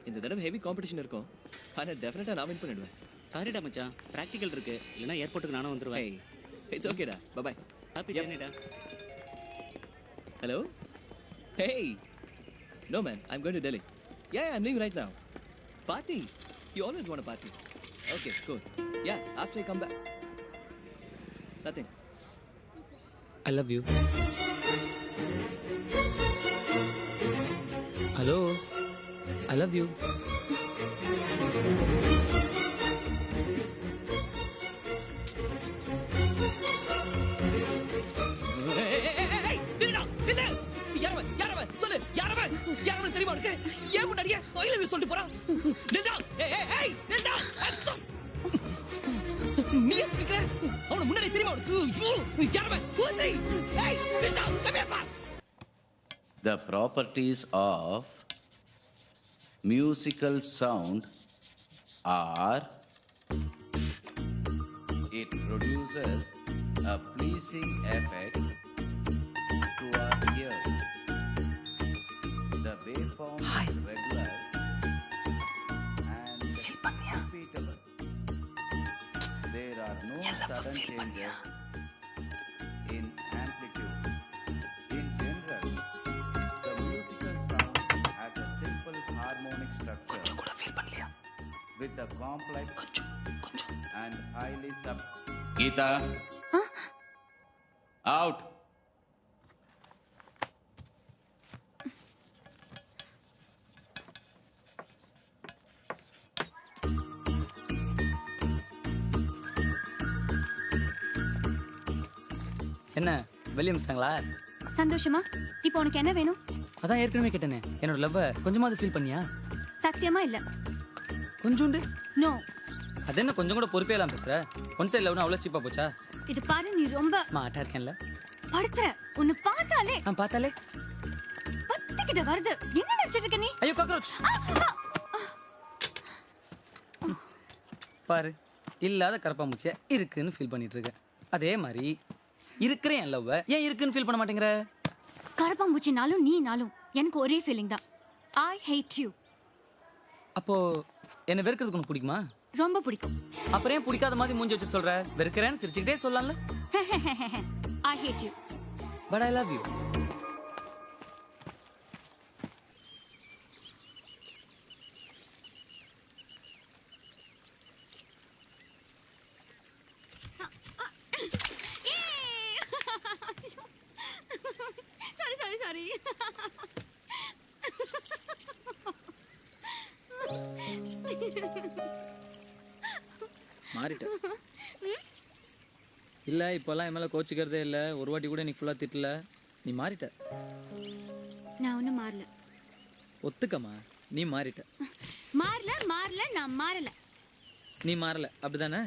இந்த தடவை heavy competition இருக்கும். ஆனால் டெஃபினட்டாக நான் வின் பண்ணிடுவேன். சாரிடா மச்சான், ப்ராக்டிக்கல் இருக்கு. இல்லைன்னா ஏர்போர்ட்டுக்கு நானும் வந்துடுவேன். இட்ஸ் ஓகேடா, பாய். Happy ஜர்னிடா. Hello? Hey! No man, I'm going to Delhi. Yeah, I'm leaving right now. Party? You always want a party. Okay, cool. Yeah, after I come back. Nothing. I love you. Hello? I love you. The properties of musical sound are: it produces a pleasing effect to our ears. The waveform is regular and repeatable. There are no sudden changes in amplitude. In general, the musical sound has a simple harmonic structure with a complex and highly Geeta, out. என்ன வெளியே அமிச்சிட்டாங்களா? சந்தோஷமா? இப்போ உனக்கு என்ன வேணும்? அதான் ஏற்கனவே கேட்டேனே, என்னோட லவ்வை கொஞ்சமாவது ஃபீல் பண்ணியா? சத்தியமா இல்ல. கொஞ்சோண்டு? நோ. அது என்ன கொஞ்சம் கூட பொறுப்பே இல்லாம பேசுற? ஒன் சைடு லவ்னா அவ்வளோ சீப்பா போச்சா? இது பாரு, நீ ரொம்ப ஸ்மார்ட்டா இருக்கேன்ல. படுத்துற. உன்னை பார்த்தாலே பார்த்தாலே பத்திக்கிட்ட வருது. என்ன நினைச்சிட்டு இருக்க நீ? ஐயோ காக்ரோச். பாரு, இல்லாத கரப்பாம்பூச்சியா இருக்குன்னு ஃபீல் பண்ணிட்டு இருக்க. அதே மாதிரி இருக்கிறேன் என் லவ் ஏன் இருக்குன்னு ஃபீல் பண்ண மாட்டேங்கிற? கரப்பாம்பூச்சினாலும் நீனாலும் எனக்கு ஒரே ஃபீலிங் தான். ஐ ஹேட் யூ. அப்போ என்ன வெறுக்கிறதுக்கு உனக்கு பிடிக்குமா? ரொம்ப பிடிக்கும். அப்புறம் ஏன் பிடிக்காத மாதிரி மூஞ்சி வச்சு சொல்ற? வெறுக்கிறேன்னு சிரிச்சுக்கிட்டே சொல்லலாம்ல. I hate you but I love you. Sorry. மாறிட்ட இல்ல, இப்பெல்லாம் என் மேல கோச்சிக்கிறதே இல்ல. ஒரு வாட்டி கூட நீ ஃபுல்லா திட்டல. நீ மாறிட்ட. நான் ஒன்னும் மாறல. ஒத்துக்கமா, நீ மாறிட்ட. மாறல, நான் மாறல. நீ மாறல, அப்படிதானே?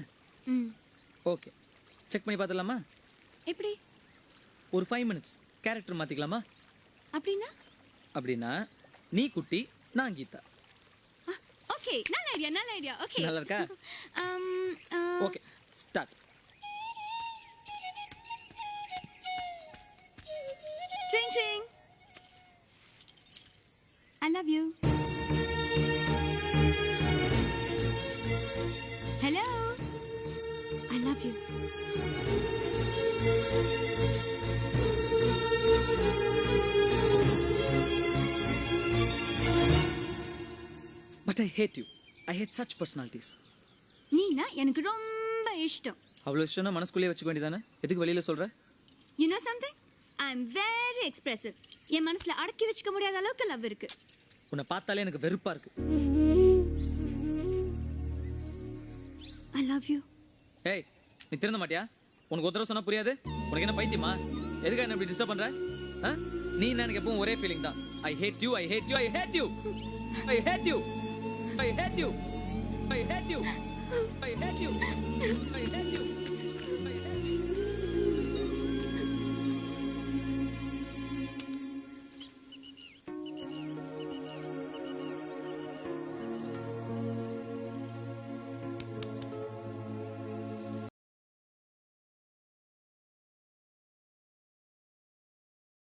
ஓகே, செக் பண்ணி பார்த்துடலாமா? எப்படி? ஒரு 5 minutes கேரக்டர் மாத்திக்கலாமா? அப்படின்னா நீ குட்டி, நான் கீதா. ஓகே, நல்ல ஐடியா. ஓகே, நல்லா இருக்கா? Okay, start. Tring. I love you. Hello. I love you. But I hate you. I hate such personalities. நீனா எனக்கு ரொம்ப இஷ்டம். அவ்வளோ இஷ்டம்னா மனசுக்குள்ளேயே வச்சுக்க வேண்டியதானே? எதுக்கு வெளியில சொல்ற? You know something? I am very expressive. என் மனசுல அடக்கி வச்சுக்க முடியாத அளவுக்கு லவ் இருக்கு. உன்னை பார்த்தாலே எனக்கு வெறுப்பா இருக்கு. I love you. ஏய், நீ திருந்த மாட்டியா? உனக்கு ஒரு தடவை சொன்னா புரியாது? உனக்கு என்ன பைத்தியமா? எதுக்கு என்ன இப்படி டிஸ்டர்ப் பண்ற? நீ எனக்கு எப்பவும் ஒரே ஃபீலிங் தான். I hate you. I hate you. I hate you. I hate you. I hate you. I hate you. I hate you. I hate you.